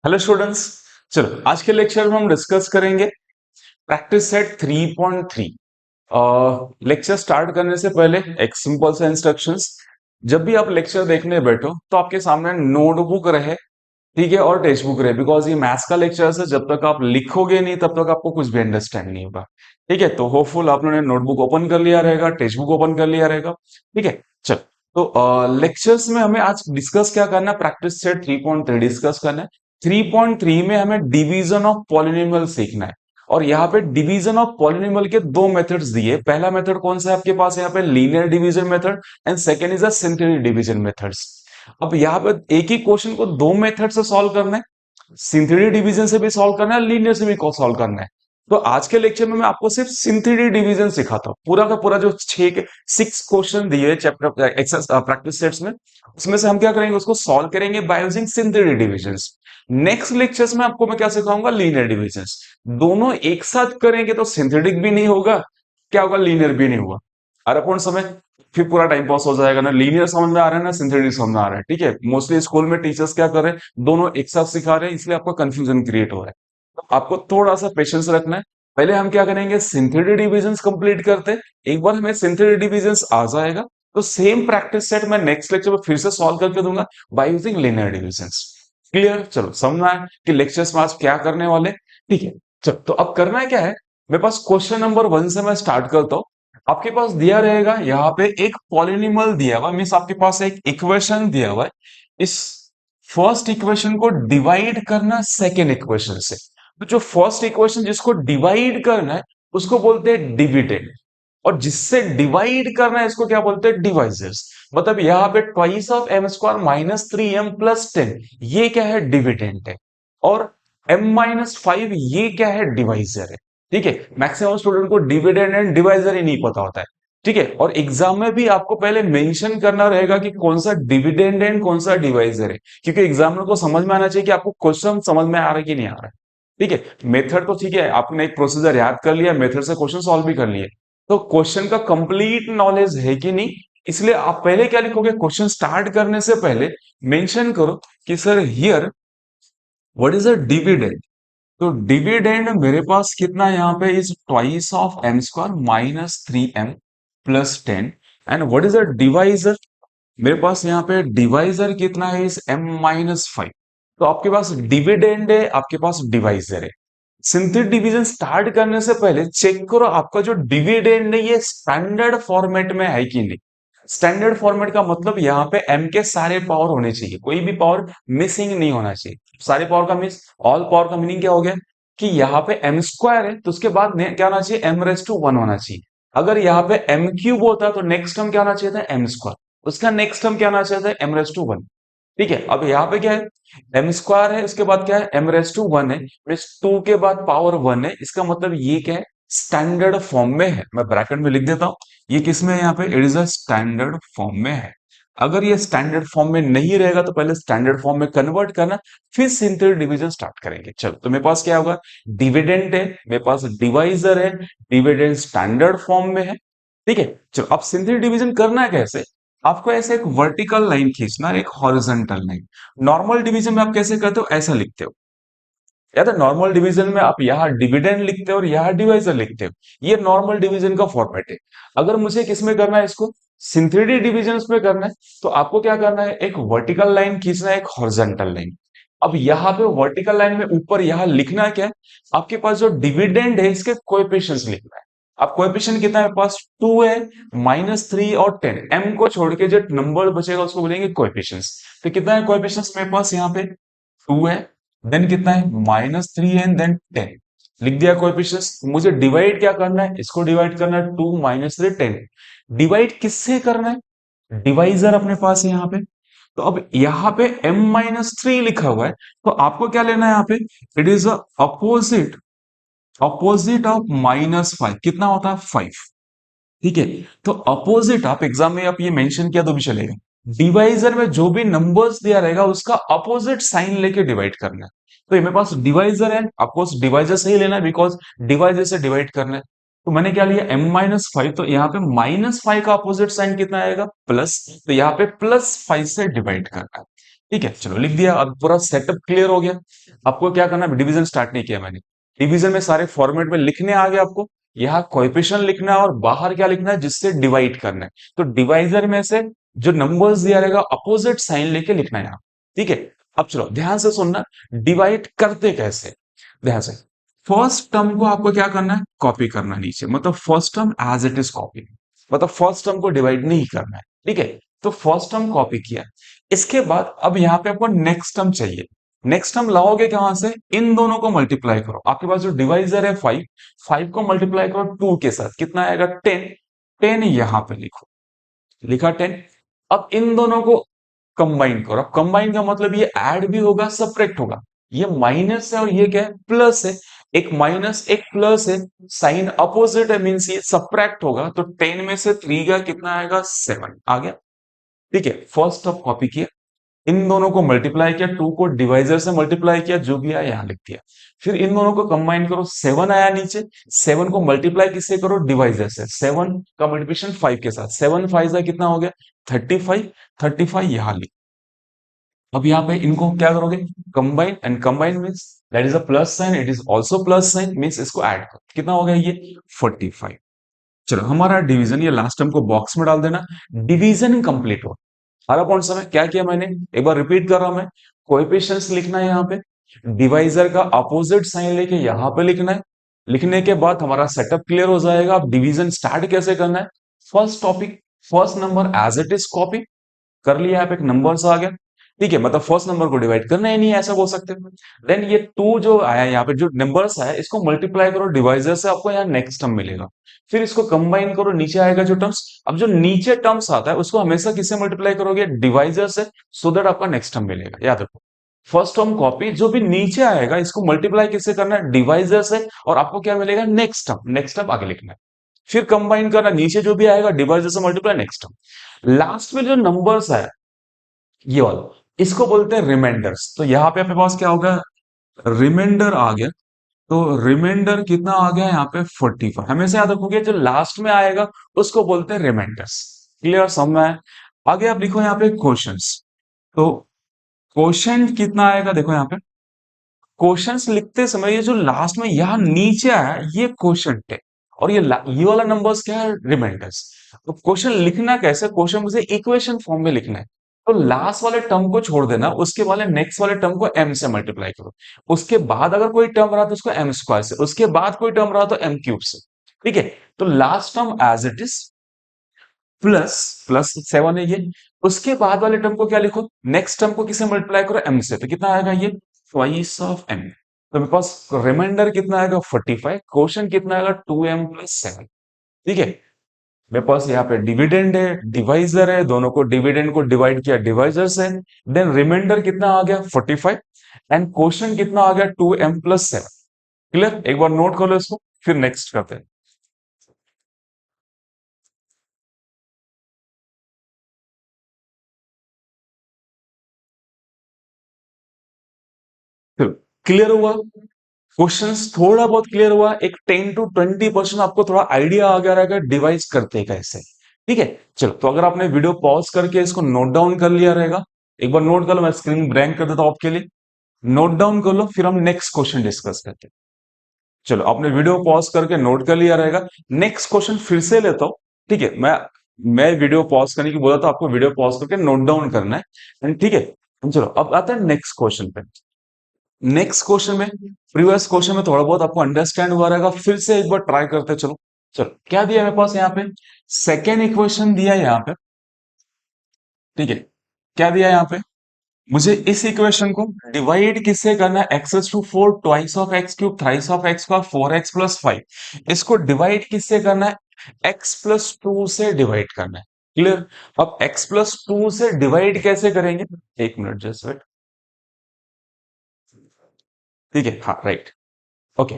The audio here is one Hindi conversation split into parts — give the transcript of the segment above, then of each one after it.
Hello students. चलो आज के लेक्चर में हम डिस्कस करेंगे प्रैक्टिस सेट 3.3। लेक्चर स्टार्ट करने से पहले एक सिंपल सा इंस्ट्रक्शंस। जब भी आप लेक्चर देखने बैठो तो आपके सामने नोटबुक रहे, ठीक है, और टेक्स्ट बुक रहे, बिकॉज ये मैथ्स का लेक्चर है। जब तक आप लिखोगे नहीं तब तक आपको कुछ भी अंडरस्टैंड नहीं होगा। ठीक है, तो होपफुल आप लोगों ने नोटबुक ओपन कर लिया रहेगा, टेक्स्ट बुक ओपन कर लिया रहेगा। ठीक है, चल। तो लेक्चर्स में हमें आज डिस्कस क्या करना है, प्रैक्टिस सेट 3.3 डिस्कस करना है। 3.3 में हमें डिवीजन ऑफ पॉलिनोमियल सीखना है। और यहाँ पे डिवीजन ऑफ पॉलिनोमियल के दो मेथड्स दिए। पहला मेथड कौन सा है आपके पास, यहाँ पे linear division method, and second is a synthetic division methods. अब यहाँ पे एक ही क्वेश्चन को दो मेथड से सॉल्व करना है, सिंथेटिक डिवीजन से भी सॉल्व करना है, लीनियर से भी सॉल्व करना है। तो आज के लेक्चर में मैं आपको सिर्फ सिंथेटिक डिवीजन सिखाता हूँ। पूरा का पूरा जो 6 क्वेश्चन दिए चैप्टर एक्सरसाइज प्रैक्टिस सेट्स में, उसमें से हम क्या करेंगे, उसको सॉल्व करेंगे by using synthetic divisions. Next lectures में आपको मैं क्या सिखाऊंगा, लीनियर डिविजन्स। दोनों एक साथ करेंगे तो सिंथेटिक भी नहीं होगा, क्या होगा, लीनियर भी नहीं होगा। और अपन समय फिर पूरा टाइम पास हो जाएगा ना, लीनियर समझ में आ रहा है ना सिंथेटिक समझ में आ रहा है। ठीक है, मोस्टली स्कूल में टीचर्स क्या कर रहे हैं, दोनों एक साथ सिखा रहे हैं, इसलिए आपको कंफ्यूजन क्रिएट हो रहा है। तो आपको थोड़ा सा पेशेंस रखना है। पहले हम क्या करेंगे, सिंथेटिक डिविजन्स कंप्लीट करते हैं। एक बार हमें सिंथेटिक डिविजन्स आ जाएगा तो सेम प्रैक्टिस सेट मैं नेक्स्ट लेक्चर में फिर से सॉल्व करके दूंगा by using linear divisions. Clear, चलो समझना है कि लेक्चर्स में आज क्या करने वाले। ठीक है, चलो तो अब करना है क्या है, मेरे पास क्वेश्चन नंबर 1 से मैं स्टार्ट करता हूँ। आपके पास दिया रहेगा यहाँ पे एक पॉलिनोमियल दिया हुआ, मीन्स आपके पास एक इक्वेशन दिया हुआ है। इस फर्स्ट इक्वेशन को डिवाइड करना सेकेंड इक्वेशन से। तो जो फर्स्ट इक्वेशन जिसको डिवाइड करना है उसको बोलते हैं डिविडेंड, और जिससे डिवाइड करना है इसको क्या बोलते हैं, डिवाइजर्स। मतलब यहाँ पे twice of M square minus 3m+10, ये क्या है, डिविडेंड है। और m-5 ये क्या है, डिवाइजर है। ठीक है, मैक्सिमम स्टूडेंट को डिविडेंड एंड डिवाइजर ही नहीं पता होता है। ठीक है, और एग्जाम में भी आपको पहले मेंशन करना रहेगा कि कौन सा डिविडेंड एंड कौन सा डिवाइजर है, क्योंकि एग्जामिनर को समझ में आना चाहिए कि आपको क्वेश्चन समझ में आ रहा है कि नहीं आ रहा है। ठीक है, मेथड तो ठीक है, आपने एक प्रोसीजर याद कर लिया, मेथड से क्वेश्चन सॉल्व भी कर लिए, तो क्वेश्चन का कंप्लीट नॉलेज है कि नहीं। इसलिए आप पहले क्या लिखोगे, क्वेश्चन स्टार्ट करने से पहले मेंशन करो कि sir here what is a dividend. तो डिविडेंड मेरे पास कितना है यहाँ पे, is twice of M square minus 3m+10। And what is a divisor, मेरे पास यहाँ पे डिवाइजर कितना है, इस m-5। तो आपके पास डिविडेंड है, आपके पास डिवाइजर है। सिंथेटिक डिवीजन स्टार्ट करने से पहले चेक करो आपका जो डिविडेंड है ये स्टैंडर्ड फॉर्मेट में है कि नहीं। स्टैंडर्ड फॉर्मेट का मतलब यहाँ पे m के सारे पावर होने चाहिए, कोई भी पावर मिसिंग नहीं होना चाहिए। सारे पावर का मीन्स ऑल पावर का मीनिंग क्या हो गया कि यहाँ पे m स्क्वायर है तो उसके बाद क्या होना चाहिए, m⁻1 होना चाहिए। अगर यहाँ पे m³ होता तो नेक्स्ट टर्म क्या होना चाहिए था, m स्क्वायर। उसका नेक्स्ट टर्म क्या होना चाहिए था, m⁻1। ठीक है, अब यहाँ पे क्या है, एम स्क्वायर है, उसके बाद क्या है, m⁻1 है, मीन्स 2 के बाद पावर 1 है। इसका मतलब ये क्या है, स्टैंडर्ड फॉर्म में है। मैं ब्रैकेट में लिख देता हूं, ये किस में है, यहाँ पे it is a standard form में है। अगर ये स्टैंडर्ड फॉर्म में नहीं रहेगा तो पहले स्टैंडर्ड फॉर्म में कन्वर्ट करना, फिर सिंथेटिक डिवीजन स्टार्ट करेंगे। चलो, तो मेरे पास क्या होगा, डिविडेंड है, मेरे पास डिवाइजर है, डिविडेंड स्टैंडर्ड फॉर्म में है। ठीक है, चलो अब सिंथेटिक डिवीजन करना है कैसे, आपको ऐसे एक वर्टिकल लाइन खींचना है, एक हॉरिजॉन्टल लाइन। नॉर्मल डिवीजन में आप कैसे करते हो, ऐसा लिखते हो, या तो नॉर्मल डिवीजन में आप यहाँ डिविडेंड लिखते हो और यहाँ डिवाइजर लिखते हो। ये नॉर्मल डिवीजन का फॉर्मेट है। अगर मुझे किसमें करना है, इसको सिंथेटिक डिवीजन में करना है, तो आपको क्या करना है, एक वर्टिकल लाइन खींचना है, एक हॉरिजॉन्टल लाइन। अब यहाँ पे वर्टिकल लाइन में ऊपर यहाँ लिखना है क्या है, आपके पास जो डिविडेंड है इसके कोएफिशिएंट्स लिखना है। अब कोएफिशिएंट कितना है, मेरे पास 2 है, -3 और 10। m को छोड़ के जो नंबर बचेगा उसको बोलेंगे कोएफिशिएंट्स। तो कितना है कोएफिशिएंट्स मेरे पास, यहाँ पे 2 है, देन कितना है, -3 एंड देन 10। लिख दिया कोएफिशिएंट्स। मुझे डिवाइड क्या करना है, इसको डिवाइड करना है, 2 -3 10। डिवाइड किससे करना है, डिवाइजर अपने पास है यहाँ पे। तो अब यहाँ पे m-3 लिखा हुआ है, तो आपको क्या लेना है यहाँ पे, it is opposite, opposite of -5 कितना होता है, 5। ठीक है, तो अपोजिट आप एग्जाम में आप ये मेंशन किया तो भी चलेगा, डिवाइजर में जो भी नंबर्स दिया रहेगा उसका अपोजिट साइन लेके डिवाइड करना है। तो ये मेरे पास डिवाइजर है, आपको डिवाइजर से ही लेना है बिकॉज डिवाइजर से डिवाइड करना है। तो मैंने क्या लिया, m-5, तो यहाँ पे -5 का अपोजिट साइन कितना आएगा, प्लस। तो यहाँ पे +5 से डिवाइड करना है। ठीक है, चलो लिख दिया। अब पूरा सेटअप क्लियर हो गया। आपको क्या करना है, डिवीजन स्टार्ट नहीं किया मैंने, डिवीजन में सारे फॉर्मेट में लिखने आ गए आपको। यहाँ कोएफिशिएंट लिखना है और बाहर क्या लिखना है, जिससे डिवाइड करना है। तो डिवाइजर में से जो नंबर्स दिया रहेगा अपोजिट साइन लेके लिखना है यहाँ। ठीक है, अब चलो ध्यान से सुनना, डिवाइड करते कैसे, ध्यान से। फर्स्ट टर्म को आपको क्या करना है, कॉपी करना है नीचे, मतलब first term as it is copy, मतलब फर्स्ट टर्म को डिवाइड नहीं करना है। ठीक है, तो फर्स्ट टर्म कॉपी किया। इसके बाद अब यहाँ पे आपको नेक्स्ट टर्म चाहिए। नेक्स्ट टर्म लाओगे कहां से, इन दोनों को मल्टीप्लाई करो। आपके पास जो डिवाइजर है 5, 5 को मल्टीप्लाई करो 2 के साथ, कितना आएगा 10। 10 यहां पे लिखो, लिखा 10। अब इन दोनों को कंबाइन करो। अब कंबाइन का मतलब ये ऐड भी होगा सब्ट्रैक्ट होगा। ये माइनस है और ये क्या है, प्लस है। एक माइनस एक प्लस है, साइन अपोजिट है, मींस ये सब्ट्रैक्ट होगा। तो 10 में से 3 का कितना आएगा, 7 आ गया। ठीक है, फर्स्ट ऑफ कॉपी किया, इन दोनों को मल्टीप्लाई किया, 2 को डिवाइजर से मल्टीप्लाई किया, जो भी आया यहां लिख दिया। फिर इन दोनों को कंबाइन करो, 7 आया नीचे। 7 को मल्टीप्लाई किससे करो, डिवाइजर से। 7 का मल्टीप्लिकेशन 5 के साथ, 7 5 का कितना हो गया 35। 35 यहां लिख। अब यहाँ पे इनको क्या करोगे, combine, and combine means that is a plus sign, it is also plus sign, means इसको ऐड करो। कितना हो गया ये 45। चलो हमारा डिवीजन, ये लास्ट टर्म को बॉक्स में डाल देना। डिवीजन कंप्लीट हो। सारा पॉइंट समय क्या किया मैंने, एक बार रिपीट कर रहा हूं मैं। कोएफिशिएंट्स लिखना है यहाँ पे, डिवाइजर का अपोजिट साइन लेके यहाँ पे लिखना है। लिखने के बाद हमारा सेटअप क्लियर हो जाएगा। अब डिवीजन स्टार्ट कैसे करना है, first topic, first number as it is copy कर लिया। यहाँ पे एक नंबर सा आ गया। ठीक है, मतलब फर्स्ट नंबर को डिवाइड करना ही नहीं है, ऐसा बोल सकते हैं। देन ये 2 जो आया यहाँ पे, जो नंबर्स आया, इसको मल्टीप्लाई करो डिवाइजर से, आपको यहाँ नेक्स्ट टर्म मिलेगा। फिर इसको कंबाइन करो, नीचे आएगा जो टर्म्स। अब जो नीचे टर्म्स आता है उसको हमेशा किससे मल्टीप्लाई करोगे, डिवाइजर से, सो दैट आपका नेक्स्ट टर्म मिलेगा। याद रखो, फर्स्ट टर्म कॉपी, जो भी नीचे आएगा इसको मल्टीप्लाई किससे करना है, डिवाइजर से, और आपको क्या मिलेगा, नेक्स्ट टर्म। नेक्स्ट टर्म आगे लिखना है। फिर कंबाइन करना, नीचे जो भी आएगा डिवाइजर से मल्टीप्लाई, नेक्स्ट टर्म। लास्ट में जो नंबर्स आया ये वाला, इसको बोलते हैं रिमाइंडर्स। तो यहाँ पे अपने पास क्या होगा, रिमाइंडर आ गया। तो रिमाइंडर कितना आ गया यहाँ पे 45। हमेशा याद रखोगे जो लास्ट में आएगा उसको बोलते हैं रिमाइंडर्स। क्लियर, समझ में आया। आगे आप लिखो यहाँ पे क्वेश्चंस। तो क्वेश्चन कितना आएगा, देखो यहाँ पे क्वेश्चंस लिखते समय ये जो लास्ट में यहाँ नीचे आया ये क्वेश्चन है, और ये वाला नंबर्स क्या है, रिमाइंडर्स। तो क्वेश्चन लिखना कैसे, क्वेश्चन मुझे इक्वेशन फॉर्म में लिखना है। तो लास्ट वाले टर्म को छोड़ देना, उसके वाले नेक्स्ट वाले टर्म को m से मल्टीप्लाई करो। उसके बाद अगर कोई टर्म रहा तो उसको m स्क्वायर से, उसके बाद कोई टर्म रहा तो m क्यूब से। ठीक है, तो last term as it is plus, plus 7 है ये। उसके बाद वाले टर्म को क्या लिखो, नेक्स्ट टर्म को किसे मल्टीप्लाई करो, m से। तो कितना आएगा ये ट्वाइस ऑफ m। तो मेरे पास रिमाइंडर कितना आएगा 45, क्वेश्चन कितना आएगा 2m प्लस 7। ठीक है, मेरे पास यहाँ पे डिविडेंड है, डिवाइजर है, दोनों को डिविडेंड को डिवाइड किया डिवाइजर से। देन रिमाइंडर कितना आ गया 45, एंड क्वेश्चन कितना आ गया 2m प्लस 7। क्लियर, एक बार नोट कर लो इसको, फिर नेक्स्ट करते हैं। चलो, क्लियर हुआ, क्वेश्चंस थोड़ा बहुत क्लियर हुआ, एक 10 to 20% आपको थोड़ा आइडिया आ गया रहेगा डिवाइस करते कैसे। ठीक है, चलो तो अगर आपने वीडियो पॉज करके इसको नोट डाउन कर लिया रहेगा, एक बार नोट कर लो, मैं स्क्रीन ब्लैंक कर देता हूं आपके लिए। नोट डाउन कर लो, फिर हम नेक्स्ट क्वेश्चन डिस्कस करते हैं। चलो, आपने वीडियो पॉज करके नोट कर लिया रहेगा। नेक्स्ट क्वेश्चन फिर से लेता हूं। ठीक है, मैं वीडियो पॉज करने की बोला था, आपको वीडियो पॉज करके नोट डाउन करना है। ठीक है, चलो अब आता है नेक्स्ट क्वेश्चन पे। नेक्स्ट क्वेश्चन में, प्रीवियस क्वेश्चन में थोड़ा बहुत आपको अंडरस्टैंड हुआ रहेगा, फिर से एक बार ट्राई करते चलो। चलो, क्या दिया मेरे पास यहाँ पे, सेकेंड इक्वेशन दिया है यहाँ पे। ठीक है, क्या दिया है यहाँ पे, मुझे इस इक्वेशन को डिवाइड किससे करना है, x⁴ twice of x cube thrice of x square 4x+5। इसको डिवाइड किससे करना है, x+2 से डिवाइड करना है। क्लियर, अब x+2 से डिवाइड कैसे करेंगे, एक मिनट जस्ट वेट। ठीक है, हाँ राइट, ओके।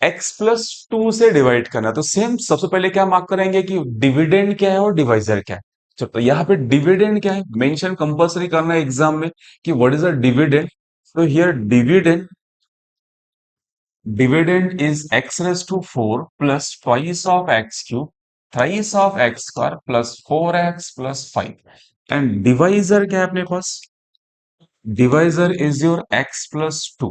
x+2 से डिवाइड करना, तो सेम सबसे पहले क्या मार्क करेंगे कि डिविडेंड क्या है और डिवाइजर क्या है। चलो, तो यहाँ पे डिविडेंड क्या है, मेंशन कंपलसरी करना है एग्जाम में कि व्हाट इज अ डिविडेंड। तो here dividend is x⁴ plus twice of x cube thrice of x square plus 4x+5। And divisor क्या है अपने पास, divisor is your x plus two.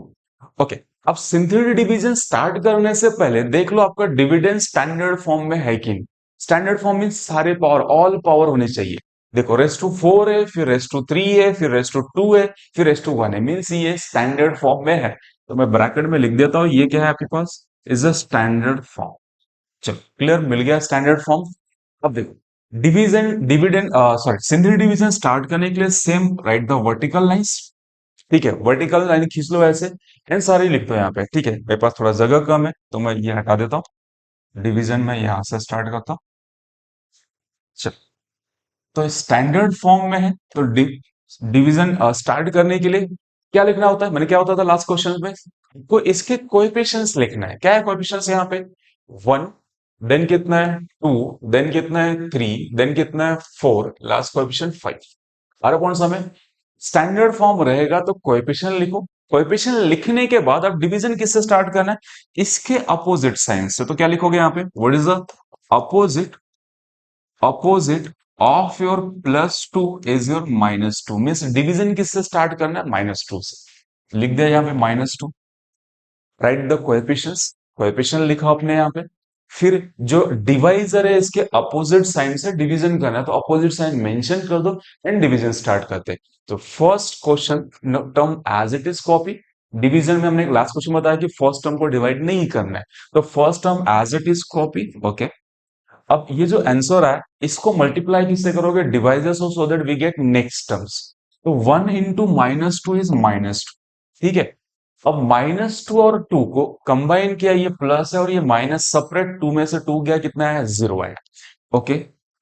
Okay, अब सिंथेटिक डिवीजन स्टार्ट करने से पहले देख लो आपका डिविडेंड स्टैंडर्ड फॉर्म में है कि नहीं। स्टैंडर्ड फॉर्म में सारे पावर, ऑल पावर होने चाहिए। देखो रेस टू 4 है, फिर रेस टू 3 है, फिर रेस टू 2 है, फिर रेस टू 1 है, मीन्स ये स्टैंडर्ड फॉर्म में है। तो मैं ब्रैकेट में लिख देता हूं, ये क्या है आपके पास, इज अ स्टैंडर्ड फॉर्म। चलो क्लियर, मिल गया स्टैंडर्ड फॉर्म। अब देखो division dividend sorry synthetic division start करने के लिए same right the vertical lines. ठीक है, वर्टिकल लाइन खींच लो ऐसे, एंड सारे लिख दो यहाँ पे। ठीक है, मेरे पास थोड़ा जगह कम है तो मैं ये हटा देता हूँ, डिवीजन में यहाँ से स्टार्ट करता हूँ। चल, तो स्टैंडर्ड फॉर्म में है तो डिवीजन स्टार्ट करने के लिए क्या लिखना होता है, मैंने क्या होता था लास्ट क्वेश्चन में, को इसके कोएफिशिएंट्स लिखना है। क्या है कोएफिशिएंट्स यहाँ पे, 1, देन कितना है 2, देन कितना है 3, देन कितना है 4, लास्ट कोएफिशिएंट 5। और कौन सा में स्टैंडर्ड फॉर्म रहेगा तो कोएफिशिएंट लिखो। कोएफिशिएंट लिखने के बाद अब डिवीजन किससे स्टार्ट करना है, इसके अपोजिट साइन से। तो क्या लिखोगे यहाँ पे, what is the opposite, opposite of your plus two is your minus two. Means division किससे स्टार्ट करना है, माइनस टू से। लिख दिया यहाँ पे minus two, right the coefficients, coefficient लिखा आपने यहाँ पे। फिर जो डिवाइजर है इसके अपोजिट साइन से डिवीजन करना है तो अपोजिट साइन मेंशन कर दो एंड डिवीजन स्टार्ट करते हैं। तो first question term as it is copy. Division में हमने लास्ट क्वेश्चन बताया कि फर्स्ट टर्म को डिवाइड नहीं करना है, तो first term as it is copy. Okay, अब ये जो आंसर है इसको मल्टीप्लाई किससे करोगे, divisors, so that we get next terms. तो 1 into minus two is minus two. ठीक है, अब माइनस टू और टू को कंबाइन किया, ये प्लस है और ये माइनस, सेपरेट टू में से टू गया, कितना है, जीरो है। ओके,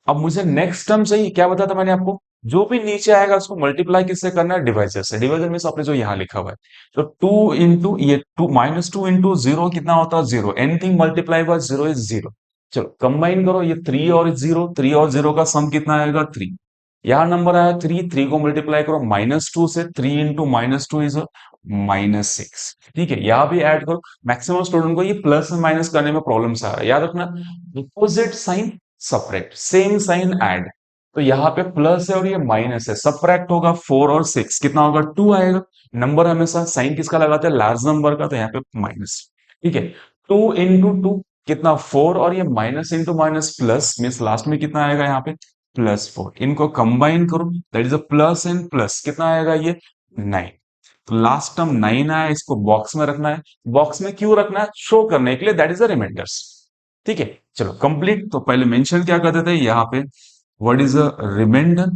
अब मुझे नेक्स्ट टर्म चाहिए। क्या बताया था मैंने आपको, जो भी नीचे आएगा उसको मल्टीप्लाई किससे करना है, डिवाइजर से। डिवाइजर में आपने जो यहाँ लिखा हुआ है, तो टू इंटू ये two, minus two into zero कितना होता है, zero. Anything multiply by zero is zero. चलो कंबाइन करो, ये थ्री और जीरो, थ्री और जीरो का सम कितना आएगा, थ्री। यहाँ नंबर आया थ्री, थ्री को मल्टीप्लाई करो माइनस टू से, three into minus two is minus six. ठीक है, यहाँ भी ऐड करो। मैक्सिमम स्टूडेंट को ये प्लस और माइनस करने में प्रॉब्लम आ रहा है, याद रखना opposite sign subtract, same sign add. तो यहाँ पे प्लस है और ये माइनस है, सपरेक्ट होगा फोर और सिक्स, कितना होगा, टू आएगा। नंबर हमेशा साइन किसका लगाते हैं, लार्ज नंबर का, तो यहाँ पे माइनस। ठीक है, टू इंटू टू कितना, फोर, और ये minus into minus plus, means last में कितना आएगा यहाँ पे, प्लस फोर। इनको कंबाइन करो, that is a plus and plus, कितना आएगा ये, नाइन। तो लास्ट टर्म नाइन आया, इसको बॉक्स में रखना है। बॉक्स में क्यों रखना है, शो करने के लिए, दैट इज द रिमाइंडर्स। ठीक है, चलो कंप्लीट। तो पहले मेंशन क्या करते थे यहाँ पे, व्हाट इज अ रिमाइंडर।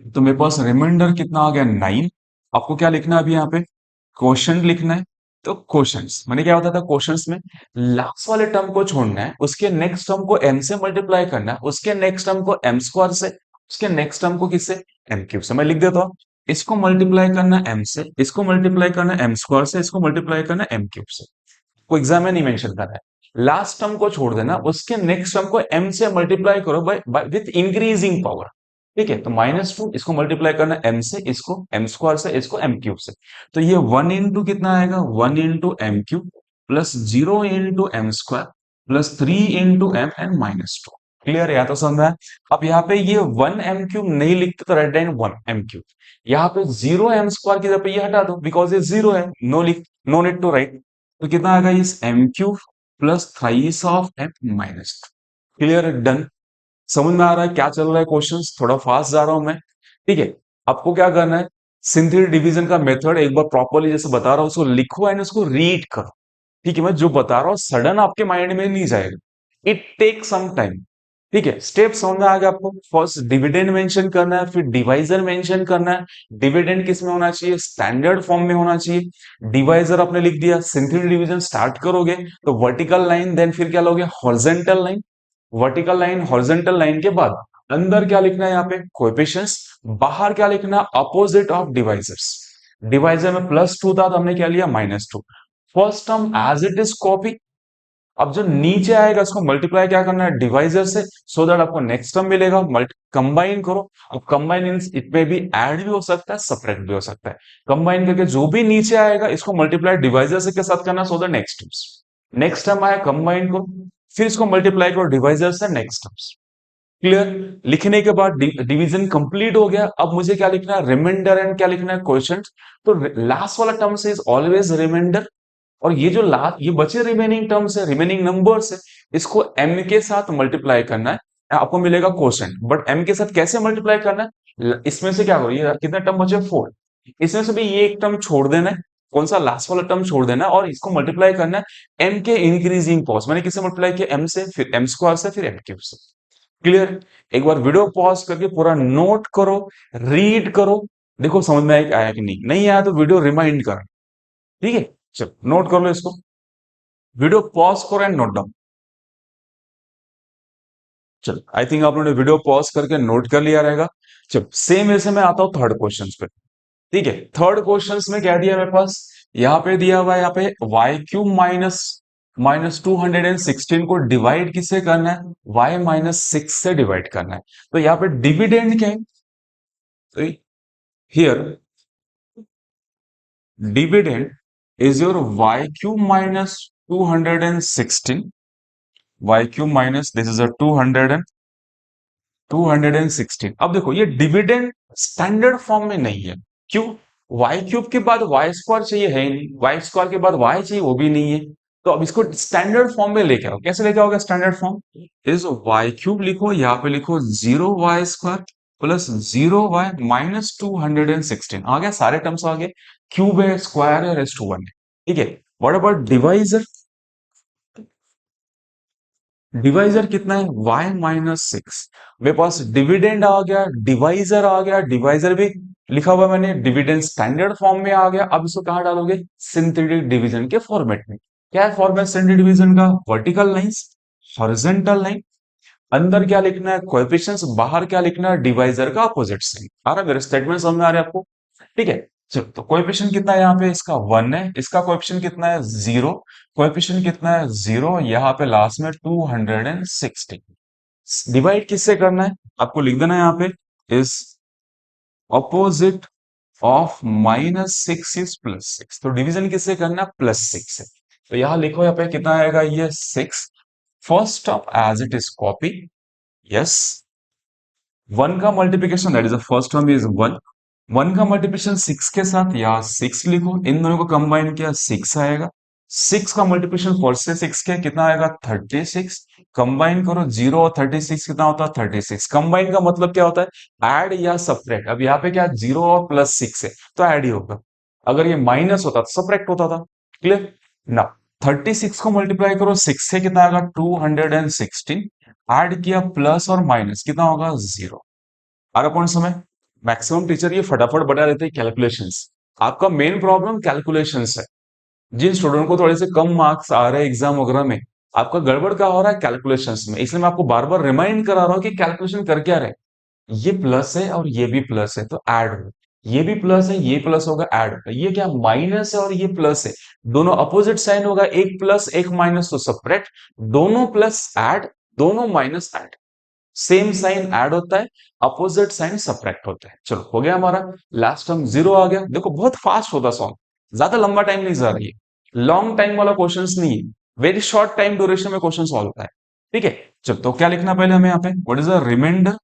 तो मेरे पास रिमाइंडर कितना आ गया, नाइन। आपको क्या लिखना है अभी यहाँ पे, क्वोशंट लिखना है। तो क्वोशंट्स मैंने क्या होता था, क्वोशंट्स में लास्ट वाले टर्म को छोड़ना है, उसके नेक्स्ट टर्म को m से मल्टीप्लाई करना है, उसके नेक्स्ट टर्म को m स्क्वायर से, उसके नेक्स्ट टर्म को किससे, m क्यूब से। मैं लिख देता हूँ, इसको मल्टीप्लाई करना है m से, इसको मल्टीप्लाई करना है m स्क्वायर से, इसको मल्टीप्लाई करना है m क्यूब से। को एग्जाम में नहीं मेंशन करना है, लास्ट टर्म को छोड़ देना, उसके नेक्स्ट टर्म को m से मल्टीप्लाई करो बाय विथ इंक्रीजिंग पावर। ठीक है, तो माइनस टू, इसको मल्टीप्लाई करना है m से, इसको m स्क्वायर से, इसको m क्यूब से। तो ये वन इंटू कितना आएगा, one into M cube plus zero into M square plus three into M and minus two. Clear है, या तो समझ में। अब यहाँ पे ये वन एम क्यूब नहीं लिखते तो write down one M cube. यहाँ पे जीरो एम स्क्वायर की जगह पे ये हटा दो, बिकॉज ये जीरो है, नो लिख, नो नीड टू राइट। तो कितना आएगा, इस M cube plus thrice of M minus. Clear, done. समझ में आ रहा है क्या चल रहा है, क्वेश्चंस थोड़ा फास्ट जा रहा हूं मैं। ठीक है, आपको क्या करना है, सिंथेटिक डिवीजन का मेथड एक बार प्रॉपरली जैसे बता रहा हूं उसको लिखो एंड उसको रीड करो। ठीक है, मैं जो बता रहा हूँ सडन आपके माइंड में नहीं जाएगा, इट टेक सम टाइम। ठीक है, स्टेप समझ में आ गया आपको। फर्स्ट डिविडेंड मेंशन करना है, फिर डिवाइजर मेंशन करना है। डिविडेंड किस में होना चाहिए, स्टैंडर्ड फॉर्म में होना चाहिए। डिवाइजर आपने लिख दिया, सिंथेटिक डिवीजन स्टार्ट करोगे तो वर्टिकल लाइन, देन फिर क्या लोगे, horizontal line. Vertical line, horizontal line के बाद अंदर क्या लिखना है, यहाँ पे कोएफिशिएंट्स। बाहर क्या लिखना, अपोजिट ऑफ डिवाइजर्स। डिवाइजर में प्लस टू था तो हमने क्या लिया, minus two. First term as it is copy. अब जो नीचे आएगा उसको मल्टीप्लाई क्या करना है, डिवाइजर से, सो दैट आपको नेक्स्ट टर्म मिलेगा। कंबाइन करो। अब कंबाइन इट में भी ऐड भी हो सकता है, सेपरेट भी हो सकता है। कंबाइन करके जो भी नीचे आएगा इसको मल्टीप्लाई डिवाइजर से के साथ करना, so that next terms. Next term आया, कंबाइन करो, फिर इसको मल्टीप्लाई करो डिवाइजर से, नेक्स्ट टर्म्स। क्लियर। लिखने के बाद डिवीजन कंप्लीट हो गया। अब मुझे क्या लिखना है, रिमाइंडर एंड क्या लिखना है, क्वेश्चन। तो लास्ट वाला टर्म से इज ऑलवेज रिमाइंडर, और ये जो लास्ट ये बचे रिमेनिंग टर्म्स है, रिमेनिंग नंबर्स है, इसको m के साथ मल्टीप्लाई करना है, आपको मिलेगा क्वोशंट। बट m के साथ कैसे मल्टीप्लाई करना है, इसमें से क्या करो, ये कितने टर्म बचे, 4, इसमें से भी ये एक टर्म छोड़ देना है, कौन सा, लास्ट वाला टर्म छोड़ देना है, और इसको मल्टीप्लाई करना है m के इंक्रीजिंग पॉज, मैंने किससे मल्टीप्लाई किया, m से, फिर m स्क्वायर से, फिर m क्यूब से। क्लियर। एक बार वीडियो पॉज करके पूरा नोट करो, रीड करो, देखो समझ में आया कि नहीं, नहीं आया तो वीडियो रिमाइंड कर, ठीक है। चलो नोट कर लो इसको, वीडियो पॉज करो एंड नोट डाउन। चलो आई थिंक आप लोगों ने वीडियो पॉज करके नोट कर लिया रहेगा। चलो सेम ऐसे मैं आता हूं थर्ड क्वेश्चन पे। ठीक है, थर्ड क्वेश्चन में क्या दिया है मेरे पास, यहाँ पे दिया हुआ है, यहाँ पे वाई क्यूब माइनस माइनस 216 को डिवाइड किससे करना है, वाई माइनस 6 से डिवाइड करना है। तो यहाँ पे डिविडेंड क्या है, तो here dividend is your y cube minus 216, y cube minus this is a 216। अब देखो ये डिविडेंड स्टैंडर्ड फॉर्म में नहीं है, क्यों, वाई क्यूब के बाद वाई स्क्वायर चाहिए, है ही नहीं, वाई स्क्वायर के बाद वाई चाहिए, वो भी नहीं है। तो अब इसको स्टैंडर्ड फॉर्म में लेके आओ, कैसे लेके आओगे standard form, is y cube लिखो, यहाँ पे लिखो 0 y square plus 0 y minus 216, आ गया, सारे टर्म्स आ गए, क्यूब है, स्क्वायर है, रेस्ट 1 है। ठीक है, व्हाट अबाउट डिवाइजर, डिवाइजर कितना है, y माइनस 6, मेरे पास डिविडेंड आ गया, डिवाइजर आ गया, डिवाइजर भी लिखा हुआ है मैंने, डिविडेंड स्टैंडर्ड फॉर्म में आ गया। अब इसको कहाँ डालोगे, सिंथेटिक डिवीजन के फॉर्मेट में। क्या है फॉर्मेट सिंथेटिक डिवीजन का, वर्टिकल लाइंस, हॉरिजॉन्टल लाइन, अंदर क्या लिखना है कोएफिशिएंट्स, बाहर क्या लिखना है, डिवाइजर का अपोजिट साइन। आ रहा है मेरे स्टेटमेंट समझ में आ रहा है आपको, ठीक है। चलो तो कोएफिशिएंट कितना है यहाँ पे, इसका 1 है, इसका कोएफिशिएंट कितना है, 0, कोएफिशिएंट कितना है, 0, यहाँ पे लास्ट में 260। डिवाइड किससे करना है, आपको लिख देना है यहाँ पे, इज ऑपोजिट ऑफ -6 इज +6, तो डिवीजन किससे करना है, +6 है। तो यहाँ लिखो, यहाँ पे कितना आएगा, ये 6, first of as it is copy, yes, 1 का multiplication that is the first term is 1, 1 का मल्टीप्लिकेशन 6 के साथ, या 6 लिखो, इन दोनों को कंबाइन किया 6 आएगा, 6 का मल्टीप्लिकेशन 4 से 6 के कितना आएगा, 36, कंबाइन करो, 0 और 36 कितना होता है, 36, कंबाइन का मतलब क्या होता है, ऐड या सब्ट्रैक्ट। अब यहाँ पे क्या, 0 और +6 है तो ऐड ही होगा, अगर ये माइनस होता तो सब्ट्रैक्ट होता था। क्लियर ना, 36 को मल्टीप्लाई करो 6 से कितना आएगा, 216, ऐड किया प्लस और माइनस कितना होगा, 0। अगर कौन समय, मैक्सिमम टीचर ये फटाफट बता देते हैं कैलकुलेशंस, आपका मेन प्रॉब्लम कैलकुलेशंस है। जिन स्टूडेंट को थोड़े से कम मार्क्स आ रहे हैं एग्जाम वगैरह में, आपका गड़बड़ क्या हो रहा है कैलकुलेशंस में, इसलिए मैं आपको बार बार रिमाइंड करा रहा हूँ कि कैलकुलेशन कर क्या रहे, ये प्लस है और ये भी प्लस है तो ऐड हो, ये भी प्लस है, ये प्लस होगा, ऐड होगा, ये क्या माइनस है और ये प्लस है, दोनों अपोजिट साइन होगा, एक प्लस एक माइनस तो सब्ट्रैक्ट, दोनों प्लस ऐड, दोनों minus add, same sign add होता है, अपोजिट साइन सब्ट्रैक्ट होता है। चलो हो गया हमारा, लास्ट टर्म 0 आ गया, देखो बहुत फास्ट होता सॉल्व, ज्यादा लंबा टाइम नहीं जा रही है, लॉन्ग टाइम वाला क्वेश्चंस नहीं है, वेरी शॉर्ट टाइम ड्यूरेशन में क्वेश्चन सॉल्व होता है। ठीक है, चलो तो क्या लिखना पहले हमें यहाँ पे, व्हाट इज द रिमाइंडर,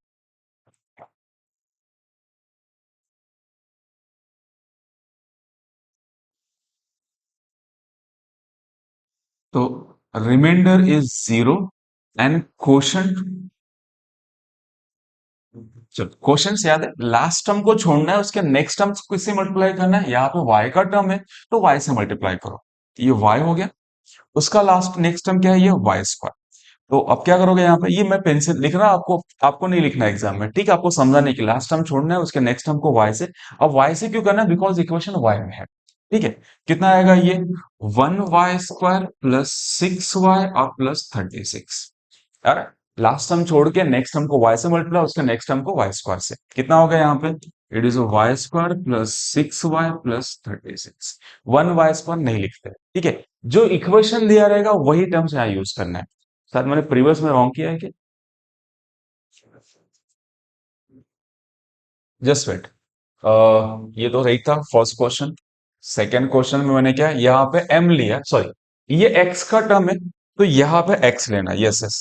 तो रिमाइंडर इज 0 एंड क्वोशंट, चलो क्वेश्चन याद है, लास्ट टर्म को छोड़ना है, उसके नेक्स्ट टर्म को किससे मल्टीप्लाई करना है, यहाँ पे y का टर्म है तो y से मल्टीप्लाई करो, तो ये y हो गया, उसका लास्ट नेक्स्ट टर्म क्या है, ये वाई स्क्वायर। तो अब क्या करोगे, यहाँ पे ये मैं पेंसिल लिख रहा, आपको आपको नहीं लिखना एग्जाम में, ठीक है, आपको समझाने की, लास्ट टर्म छोड़ना है, उसके नेक्स्ट टर्म को वाई से। अब वाई से क्यों करना है, बिकॉज इक्वेशन वाई में है। ठीक है, कितना आएगा ये, 1 y स्क्वायर प्लस 6 y और प्लस 36, यार लास्ट टर्म छोड़ के नेक्स्ट टर्म को वाई से मल्टीप्लाई, उसके नेक्स्ट टर्म को वाई स्क्वायर से, कितना हो गया यहाँ पे, it is y square plus 6 y plus 36, 1 y square नहीं लिखते, ठीक है, जो इक्वेशन दिया रहेगा वही टर्म्स यहाँ यूज करना है। सर मैंने प्रीवियस में रॉन्ग किया है कि, जस्ट वेट, ये तो रही था फर्स्ट क्वेश्चन, सेकंड क्वेश्चन में मैंने क्या यहाँ पे m लिया, सॉरी ये x का टर्म है तो यहाँ पे x लेना, यस यस,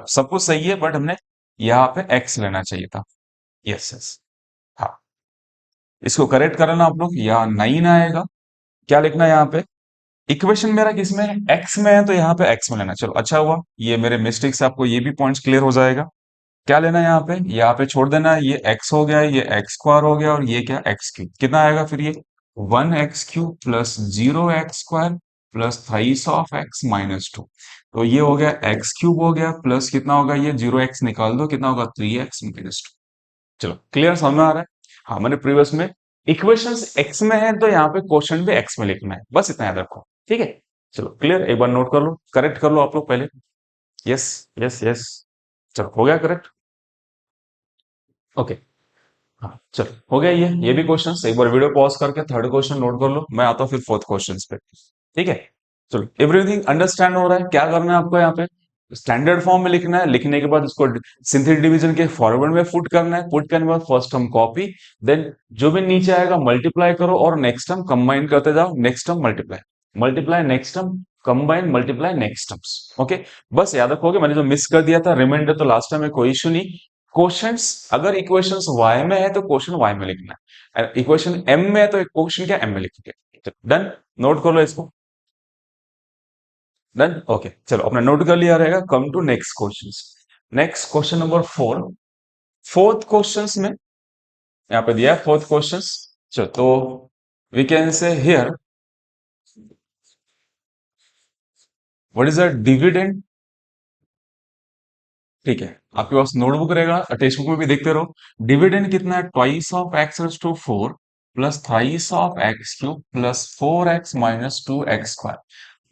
सब कुछ सही है, बट हमने यहाँ पे x लेना चाहिए था। Yes yes. हाँ, इसको करेक्ट करना आप लोग, यहाँ 9 आएगा। क्या लिखना है यहाँ पे, इक्वेशन मेरा किसमें है, x में है, तो यहाँ पे x में लेना। चलो अच्छा हुआ, ये मेरे मिस्टेक से आपको ये भी पॉइंट्स क्लियर हो जाएगा। क्या लेना है यहाँ पे छोड़ देना है, ये x हो गया, ये x स्क्वायर हो गया, और ये क्या x क्यूब, कितना आएगा फिर ये 1x³ plus 0x² plus thrice of x minus 2। तो ये हो गया x³ हो गया, प्लस कितना होगा, ये 0x निकाल दो, कितना होगा 3x माइनस 2। चलो क्लियर समझ में आ रहा है। हाँ, मैंने प्रीवियस में इक्वेशंस x में है, तो यहाँ पे क्वेश्चन भी x में लिखना है, बस इतना याद रखो, ठीक है। चलो क्लियर, एक बार नोट कर लो, करेक्ट कर लो आप लोग पहले। Yes yes yes. चलो हो गया करेक्ट। ओके। हाँ चलो हो गया, ये भी क्वेश्चन, एक बार वीडियो पॉज करके थर्ड क्वेश्चन नोट कर लो, मैं आता हूँ फिर फोर्थ क्वेश्चन पे, ठीक है। चलो एवरीथिंग अंडरस्टैंड हो रहा है, क्या करना है आपको यहाँ पे, स्टैंडर्ड फॉर्म में लिखना है, लिखने के बाद इसको सिंथेटिक डिवीजन के फॉरवर्ड में पुट करना है, पुट करने के बाद फर्स्ट टर्म कॉपी, देन जो भी नीचे आएगा मल्टीप्लाई करो, और नेक्स्ट टर्म कंबाइन करते जाओ, next term multiply, multiply next term, combine multiply next terms. Okay, बस याद रखोगे, मैंने जो मिस कर दिया था रिमाइंडर, तो लास्ट टाइम में कोई इश्यू नहीं। क्वेश्चंस, अगर इक्वेशंस y में है तो क्वेश्चन y में लिखना है, इक्वेशन m में है तो क्वेश्चन क्या m में लिखेंगे। डन, नोट कर लो इसको। डन, ओके चलो अपना नोट कर लिया रहेगा। Come to next questions, next question number 4। Fourth questions में यहाँ पे दिया है फोर्थ क्वेश्चंस। चलो तो we can say here, what is a dividend. ठीक है, आपके पास नोटबुक रहेगा, टेक्स्ट बुक में भी देखते रहो। डिविडेंड कितना है, twice of X raise to 4 plus thrice of x cube plus 4x minus 2x²।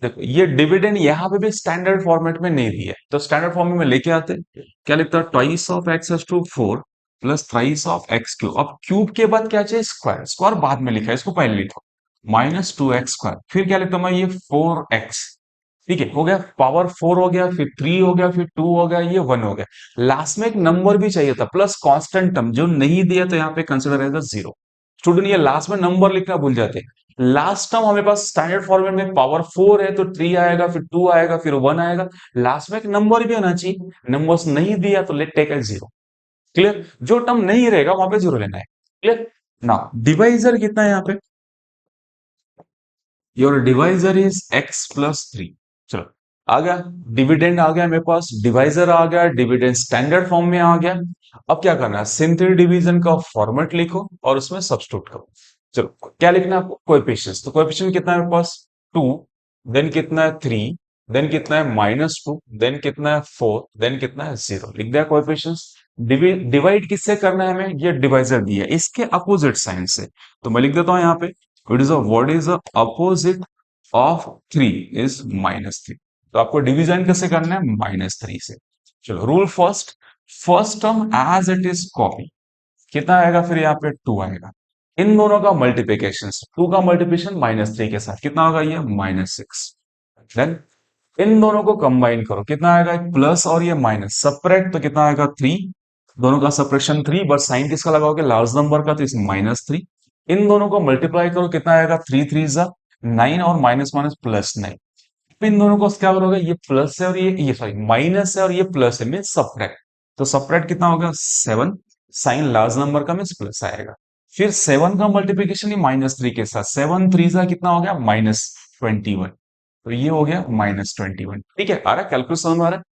देखो ये डिविडेंड यहाँ पे भी स्टैंडर्ड फॉर्मेट में नहीं दिया है, तो स्टैंडर्ड फॉर्मेट में लेके आते, क्या लिखता है, twice of X raise to 4 plus thrice of x cube. अब क्यूब के बाद क्या चाहिए, स्क्वायर, स्क्वायर बाद में लिखा है, इसको पहले लिखो, माइनस 2x²। फिर क्या लिखता हूं मैं, ये 4x। ठीक है, हो गया, पावर 4 हो गया, फिर 3 हो गया, फिर 2 हो गया, ये 1 हो गया। लास्ट में एक नंबर भी चाहिए था, प्लस कांस्टेंट टर्म जो नहीं दिया, तो यहाँ पे कंसिडर रहेगा 0। स्टूडेंट ये लास्ट में नंबर लिखना भूल जाते हैं। लास्ट टर्म हमें पास स्टैंडर्ड फॉर्मेट में पावर 4 है, तो 3 आएगा, फिर 2 आएगा, फिर 1 आएगा। लास्ट में एक नंबर भी होना चाहिए, नंबर्स नहीं दिया तो लेट टेक एज 0। क्लियर, जो टर्म नहीं रहेगा वहां पे 0 लेना है। क्लियर ना, डिवाइजर कितना है यहाँ पे, your divisor is x plus 3। चलो आ गया, डिविडेंड आ गया मेरे पास, डिवाइजर आ गया, डिविडेंड स्टैंडर्ड फॉर्म में आ गया। अब क्या करना है, सिंथेटिक डिवीजन का फॉर्मेट लिखो और उसमें सब्स्टिट्यूट करो। चलो क्या लिखना है आपको, कोएफिशिएंट्स, तो कोएफिशिएंट कितना है मेरे पास 2, देन कितना है 3, देन कितना है -2, देन कितना है 4, देन कितना है 0, लिख दिया कोएफिशिएंट्स। डिवाइड किससे करना है हमें, ये डिवाइजर दिया है, इसके अपोजिट साइन से, तो मैं लिख देता हूं यहाँ पे, it is what is the opposite of 3 is -3। तो आपको डिवीजन कैसे करना है, -3 से। चलो rule first, first term as it is copy, कितना आएगा फिर यहाँ पे 2 आएगा। इन दोनों का मल्टीप्लीकेशन, 2 का मल्टीप्लीकेशन -3 के साथ कितना होगा, ये -6। देन इन दोनों को कंबाइन करो, कितना आएगा, एक प्लस और ये माइनस, सपरेट तो कितना आएगा 3, दोनों का सपरेशन 3, बट साइन किसका लगाओगे, लार्ज नंबर का, तो इस -3। इन दोनों को मल्टीप्लाई करो, कितना आएगा, 3 3 जा 9, और माइनस माइनस प्लस 9। इन दोनों को क्या करोगे, ये प्लस है और ये सॉरी माइनस है और ये प्लस है, मीन सपरेट, तो सपरेट कितना होगा 7, साइन लार्ज नंबर का मीन प्लस आएगा। फिर 7 का मल्टीप्लीकेशन ये -3 के साथ, 7 3 जा कितना हो गया, -21, तो ये हो गया -21। ठीक है, आ रहा है, कैलकुलेट समझ में आ रहा है।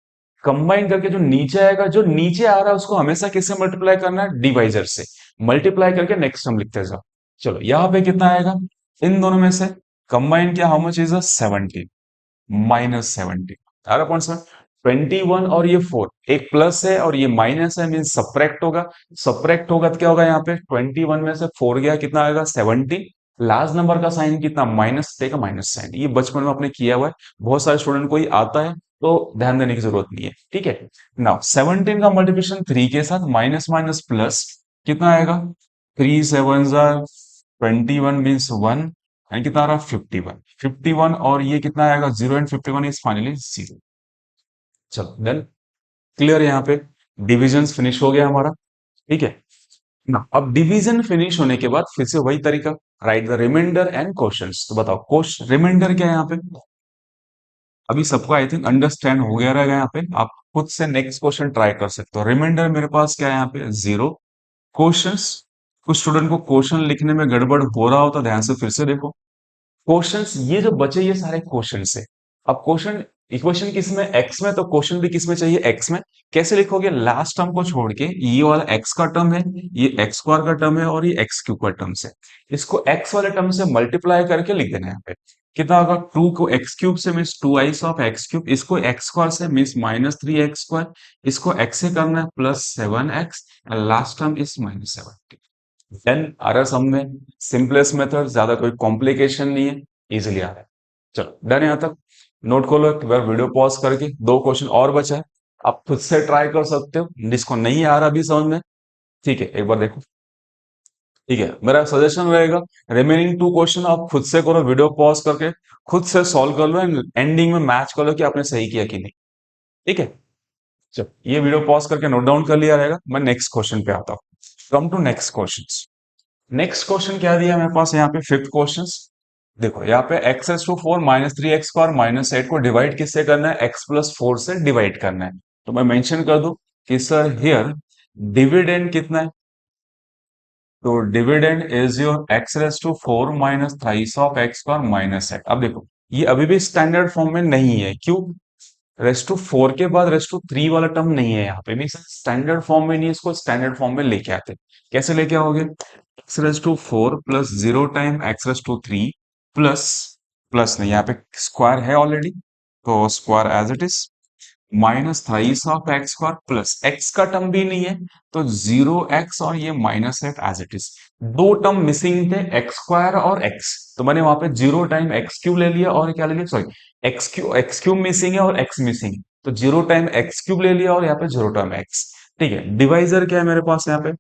कंबाइन करके जो नीचे आएगा, जो नीचे आ रहा है उसको हमेशा किससे मल्टीप्लाई करना है, डिवाइजर से, मल्टीप्लाई करके नेक्स्ट टर्म लिखते जाओ। चलो यहाँ पे कितना आएगा, इन दोनों में से कंबाइन किया, हाउ मच इज 17, -17 आ रहा पॉइंट्स में। 21 और ये 4, एक प्लस है और ये माइनस है, मीन सब्ट्रैक्ट होगा, सब्ट्रैक्ट होगा तो क्या होगा, यहाँ पे 21 में से 4 गया, कितना आएगा 17, लास्ट नंबर का साइन कितना, माइनस देगा, माइनस साइन, ये बचपन में आपने किया हुआ है, बहुत सारे स्टूडेंट को ही आता है, तो ध्यान देने की जरूरत नहीं है। ठीक है, नाउ 17 का मल्टीप्लिकेशन 3 के साथ, माइनस माइनस प्लस, कितना आएगा, 3 7 21 मीन्स 1, यानी कितना आ रहा है 51, 51 और ये कितना आएगा 0 एंड 51 इज फाइनली 0। चलो देन क्लियर, यहाँ पे डिविजन फिनिश हो गया हमारा। ठीक है ना, अब डिवीजन फिनिश होने के बाद फिर से वही तरीका, write the remainder and questions. तो बताओ क्वेश्चन रिमाइंडर क्या है यहाँ पे, अभी सबको आई थिंक अंडरस्टैंड हो गया रहेगा। यहाँ पे आप खुद से नेक्स्ट क्वेश्चन ट्राई कर सकते हो। रिमाइंडर मेरे पास क्या है यहाँ पे, जीरो क्वेश्चंस। कुछ स्टूडेंट को क्वेश्चन लिखने में गड़बड़ हो रहा हो तो ध्यान से फिर से देखो। क्वेश्चंस ये जो बचे ये सारे क्वेश्चंस है। अब क्वेश्चन इक्वेशन किस में, एक्स में, तो क्वेश्चन भी किस में चाहिए, एक्स में। कैसे लिखोगे, लास्ट टर्म को छोड़ के ये वाला एक्स का टर्म है, ये एक्स स्क्वायर का टर्म है और ये एक्स क्यूब का टर्म है। इसको एक्स वाले टर्म से मल्टीप्लाई करके लिख देना है यहाँ पे। कितना होगा, टू को एक्स क्यूब से means twice of x cube, इसको एक्स स्क्वायर से means minus three x square, इसको एक्स से करना है plus seven x, last term is minus seven. Then आ रहा सम में सिंपलेस्ट मेथड, ज्यादा कोई कॉम्प्लिकेशन नहीं है, इजिली आ रहा है। चलो डन यहाँ तक। नोट खोलो एक बार, वीडियो पॉज करके, दो क्वेश्चन और बचा है, आप खुद से ट्राई कर सकते हो। जिसको नहीं आ रहा अभी समझ में, ठीक है एक बार देखो। ठीक है, मेरा सजेशन रहेगा रिमेनिंग टू क्वेश्चन आप खुद से करो, वीडियो पॉज करके खुद से सॉल्व कर लो एंड एंडिंग में मैच कर लो कि आपने सही किया कि नहीं। ठीक है, चलो ये वीडियो पॉज करके नोट डाउन कर लिया रहेगा। मैं नेक्स्ट क्वेश्चन पे आता हूँ। Come to next question. Next question क्या दिया मेरे पास यहाँ पे, फिफ्थ क्वेश्चन। देखो यहाँ पे X as to four minus three x square minus eight को डिवाइड किससे करना है, एक्स प्लस फोर से डिवाइड करना है। तो मैं मेंशन कर दूं कि सर हियर डिविडेंड कितना है, तो dividend is your X raise to four minus thrice of x square minus eight. अब देखो ये अभी भी स्टैंडर्ड फॉर्म में नहीं है, क्यों, रेस टू फोर के बाद रेस टू थ्री वाला टर्म नहीं है यहाँ पे, भी स्टैंडर्ड फॉर्म में नहीं है, इसको स्टैंडर्ड फॉर्म में लेके आते। कैसे लेके आओगे, X raise to four plus zero time X raise to three plus, plus नहीं यहाँ पे स्क्वायर है ऑलरेडी, तो square as it is, minus thrice of x square plus X का टर्म भी नहीं है, तो जीरो एक्स और ये minus eight as it is. दो टर्म मिसिंग थे, एक्स स्क्वायर और एक्स, तो मैंने वहां पे जीरो टाइम एक्स क्यूब ले लिया और क्या ले लिया, सॉरी एक्स क्यूब मिसिंग है और एक्स मिसिंग है, तो जीरो टाइम एक्स क्यूब ले लिया और यहाँ पे जीरो टाइम एक्स। ठीक है, डिवाइजर क्या है मेरे पास यहाँ पे,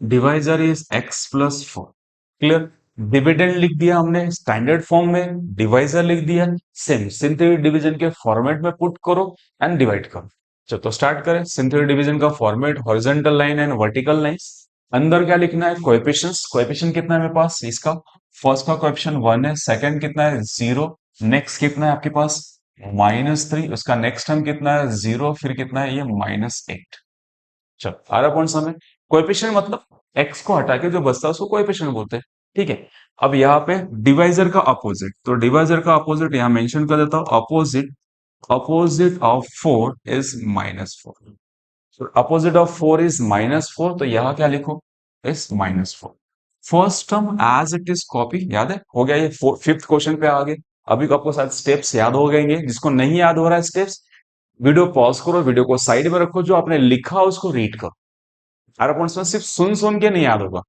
divisor is x plus four. Clear, dividend लिख दिया हमने स्टैंडर्ड फॉर्म में, डिवाइजर लिख दिया, सेम सिंथेटिक डिवीजन के फॉर्मेट में पुट करो एंड डिवाइड करो। चलो तो स्टार्ट करें। सिंथेटिक डिवीजन का format horizontal line and vertical lines. अंदर क्या लिखना है, कोएफिशिएंट्स, कोएफिशिएंट कितना है मेरे पास इसका, फर्स्ट का कोएफिशिएंट वन है, सेकंड कितना है जीरो, नेक्स्ट कितना है आपके पास माइनस थ्री, उसका नेक्स्ट टर्म कितना है जीरो, फिर कितना है ये माइनस एट। चलो सारा पॉइंट समझ। कोएफिशिएंट मतलब एक्स को हटा के जो बचता है उसको कोएफिशिएंट बोलते हैं। ठीक है, अब यहाँ पे डिवाइजर का अपोजिट, तो डिवाइजर का अपोजिट यहाँ मेंशन कर देता हूँ, opposite, opposite of four is minus four. तो opposite of four is minus four, तो यहाँ क्या लिखो, is minus four. First term as it is copy, याद है हो गया ये, फिफ्थ क्वेश्चन पे आ गए। अभी आपको शायद स्टेप्स याद हो गएंगे, जिसको नहीं याद हो रहा है स्टेप्स, वीडियो पॉज करो, वीडियो को साइड में रखो, जो आपने लिखा उसको रीड करो। सारा पॉइंट्स में सिर्फ सुन सुन के नहीं याद होगा।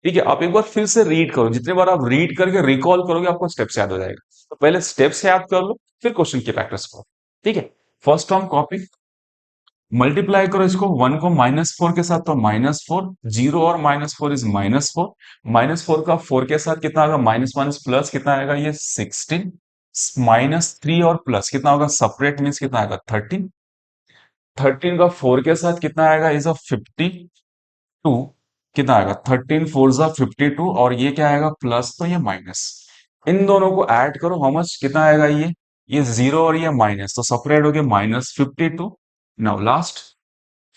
ठीक है, आप एक बार फिर से रीड करो, जितने बार आप रीड करके रिकॉल करोगे आपको स्टेप्स याद हो जाएगा। तो पहले स्टेप्स याद कर लो, फिर क्वेश्चन की प्रैक्टिस करो। ठीक है, फर्स्ट टर्म कॉपी, मल्टीप्लाई करो इसको, वन को माइनस फोर के साथ तो माइनस फोर, जीरो और minus four is minus four, minus four का फोर के साथ कितना आएगा, माइनस माइनस प्लस कितना आएगा ये सिक्सटीन, माइनस थ्री और प्लस कितना होगा, सेपरेट मीन्स कितना आएगा थर्टीन, थर्टीन का फोर के साथ कितना आएगा इज अ फिफ्टी टू, कितना आएगा थर्टीन फोर जा फिफ्टी टू, और ये क्या आएगा प्लस, तो ये माइनस। इन दोनों को ऐड करो, हाउ मच कितना आएगा ये जीरो और ये माइनस, तो सेपरेट हो गया minus fifty two. Now last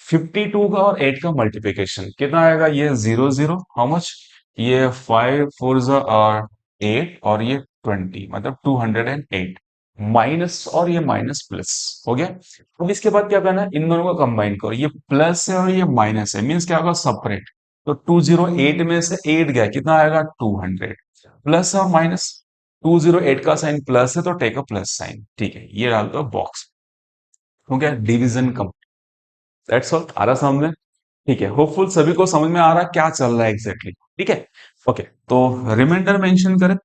52 का और 8 का मल्टीप्लिकेशन कितना आएगा, ये जीरो जीरो, हाउ मच, ये फाइव फोर और 8 और ये 20, मतलब 208, माइनस और ये माइनस प्लस हो गया। अब इसके बाद क्या करना है, इन दोनों को कंबाइन करो, ये प्लस है और ये माइनस है, मीन्स क्या होगा सेपरेट, तो 208 में से 8 गया, कितना आएगा 200, प्लस और माइनस, 208 का साइन प्लस है तो टेक अ प्लस साइन। ठीक है, ये डाल दो बॉक्स, हो गया डिवीजन। दैट्स ऑल, आ रहा सामने। ठीक है, होपफुल सभी को समझ में आ रहा है क्या चल रहा है एग्जैक्टली ठीक है। ओके, तो रिमाइंडर मेंशन करें,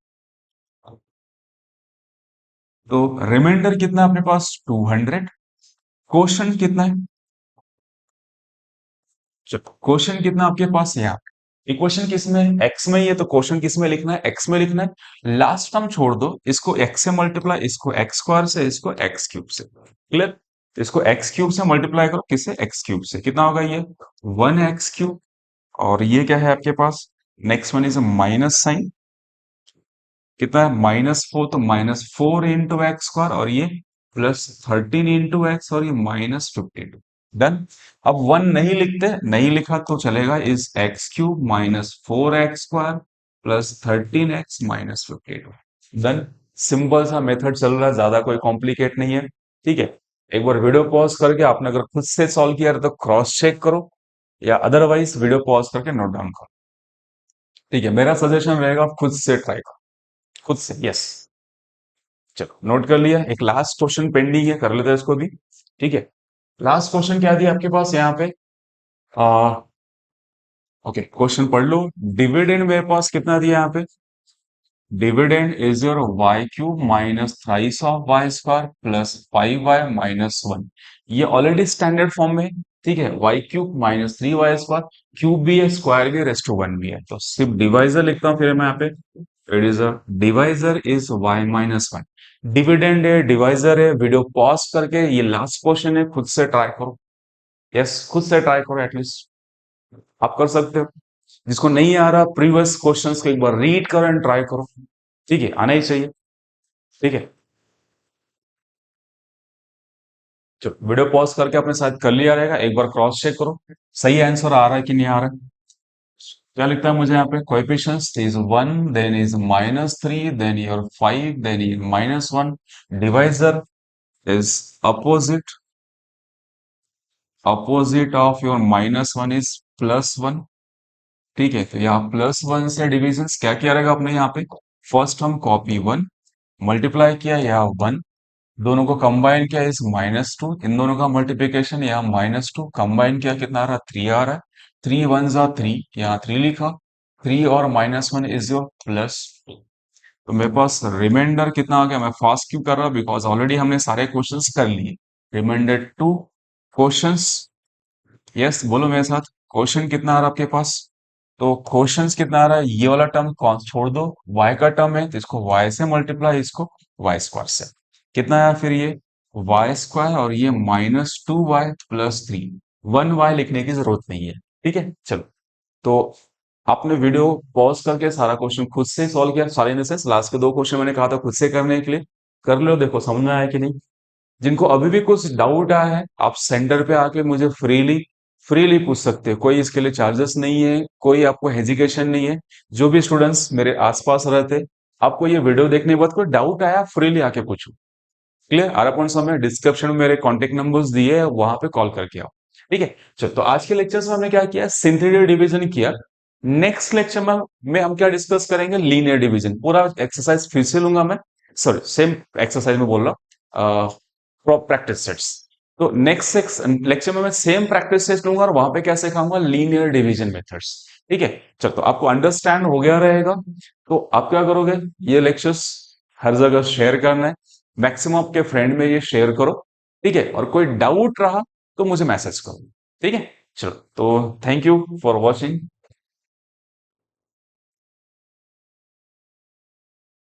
तो रिमाइंडर कितना है अपने पास 200, क्वेश्चन कितना है, चलो क्वेश्चन कितना आपके पास यहाँ, इक्वेशन किस में है, एक्स में ही है, तो क्वेश्चन किस में लिखना है, एक्स में लिखना है। लास्ट टर्म छोड़ दो, इसको एक्स से मल्टीप्लाई, इसको एक्स स्क्वायर से, इसको एक्स क्यूब से, क्लियर। इसको एक्स क्यूब से मल्टीप्लाई करो, किससे, एक्स क्यूब से, कितना होगा ये वन एक्स क्यूब, और ये क्या है आपके पास, next one is minus sign, कितना है -4, तो -4 इंटू एक्स स्क्वायर, और ये +13 इंटू एक्स, और ये -52। डन। अब 1 नहीं लिखते, नहीं लिखा तो चलेगा, is x³ -4x² +13x -52। Done. Simple सा मेथड चल रहा है, ज्यादा कोई कॉम्प्लिकेट नहीं है। ठीक है, एक बार वीडियो पॉज करके आपने अगर खुद से सॉल्व किया है तो क्रॉस चेक करो, या अदरवाइज वीडियो पॉज करके नोट डाउन करो। ठीक है, मेरा सजेशन रहेगा आप खुद से ट्राई करो, खुद से। यस, चलो नोट कर लिया। एक लास्ट क्वेश्चन पेंडिंग है, कर लेते हैं इसको भी। ठीक है, लास्ट क्वेश्चन क्या दिया आपके पास यहाँ पे? आ, ओके, क्वेश्चन पढ़ लो। डिविडेंड मेरे पास कितना दिया यहाँ पे? Dividend is your y³ -thrice of y² +5y -1। ये ऑलरेडी स्टैंडर्ड फॉर्म में है। ठीक है, y³ -3y², क्यूब भी है, स्क्वायर भी है, रेस्ट टू 1 भी है, तो सिर्फ डिवाइजर लिखता हूँ फिर मैं यहाँ पे। It is a divisor is y -1। Dividend है, डिवाइजर है। वीडियो पॉज करके ये लास्ट क्वेश्चन है, खुद से ट्राई करो। यस, खुद से ट्राई करो, एटलीस्ट आप कर सकते हो। जिसको नहीं आ रहा, प्रीवियस क्वेश्चंस को एक बार रीड करो एंड ट्राई करो। ठीक है, आना ही चाहिए। ठीक है, चलो वीडियो पॉज करके अपने साथ कर लिया रहेगा, एक बार क्रॉस चेक करो सही आंसर आ रहा है कि नहीं आ रहा है। क्या लिखता है मुझे यहाँ पे? Coefficients is 1, then is -3, then your 5, then is -1। Divisor is opposite, opposite of your -1 is +1। ठीक है, तो यहाँ +1 से डिविजन क्या किया रहेगा अपने यहाँ पे? फर्स्ट हम कॉपी 1, मल्टीप्लाई किया यहाँ 1, दोनों को कंबाइन किया इस -2, इन दोनों का मल्टीप्लिकेशन यहाँ -2, कंबाइन किया कितना आ रहा है? 3 आ रहा है। 3 1 जा 3, यहाँ 3 लिखा, 3 और -1 इज योर +2। तो मेरे पास रिमाइंडर कितना आ गया? मैं फास्ट क्यों कर रहा हूँ? बिकॉज ऑलरेडी हमने सारे क्वेश्चंस कर लिए। Reminder 2 questions. यस, बोलो मेरे साथ, क्वेश्चन कितना आ रहा है आपके पास? तो क्वेश्चंस कितना आ रहा है? ये वाला टर्म कौन छोड़ दो, y का टर्म है तो इसको y से मल्टीप्लाई, इसको y² से। कितना आया फिर ये? y² और ये -2y +3। 1y लिखने की जरूरत नहीं है। ठीक है, चलो। तो आपने वीडियो पॉज करके सारा क्वेश्चन खुद से सॉल्व किया, सारे इन द सेंस लास्ट के 2 क्वेश्चन मैंने कहा था खुद से करने के लिए। कर लो, देखो समझ में आया कि नहीं। जिनको अभी भी कुछ डाउट आया है, आप सेंटर पे आके मुझे फ्रीली फ्रीली पूछ सकते हो, कोई इसके लिए चार्जेस नहीं है, कोई आपको हेजिटेशन नहीं है। जो भी स्टूडेंट्स मेरे आसपास रहते, आपको ये वीडियो देखने के बाद कोई डाउट आया, फ्रीली आके पूछो। क्लियर? और अपन समय डिस्क्रिप्शन में मेरे कॉन्टेक्ट नंबर्स दिए हैं, वहां पे कॉल करके आओ। ठीक है, चलो। तो आज के लेक्चर में हमने क्या किया? सिंथेटिक डिवीजन किया। नेक्स्ट लेक्चर में हम क्या डिस्कस करेंगे? Linear division. पूरा एक्सरसाइज फिर से लूंगा मैं, सॉरी सेम एक्सरसाइज में बोल रहा हूँ, प्रैक्टिस सेट्स। तो नेक्स्ट लेक्चर में मैं सेम प्रैक्टिस सेट्स लूंगा और वहां पे क्या सिखाऊंगा? Linear division methods. ठीक है, चलो। तो आपको अंडरस्टैंड हो गया रहेगा। तो आप क्या करोगे? ये लेक्चर्स हर जगह शेयर करना है, मैक्सिमम आपके फ्रेंड में ये शेयर करो। ठीक है, और कोई डाउट रहा तो मुझे मैसेज करो। ठीक है, चलो। तो थैंक यू फॉर वॉचिंग।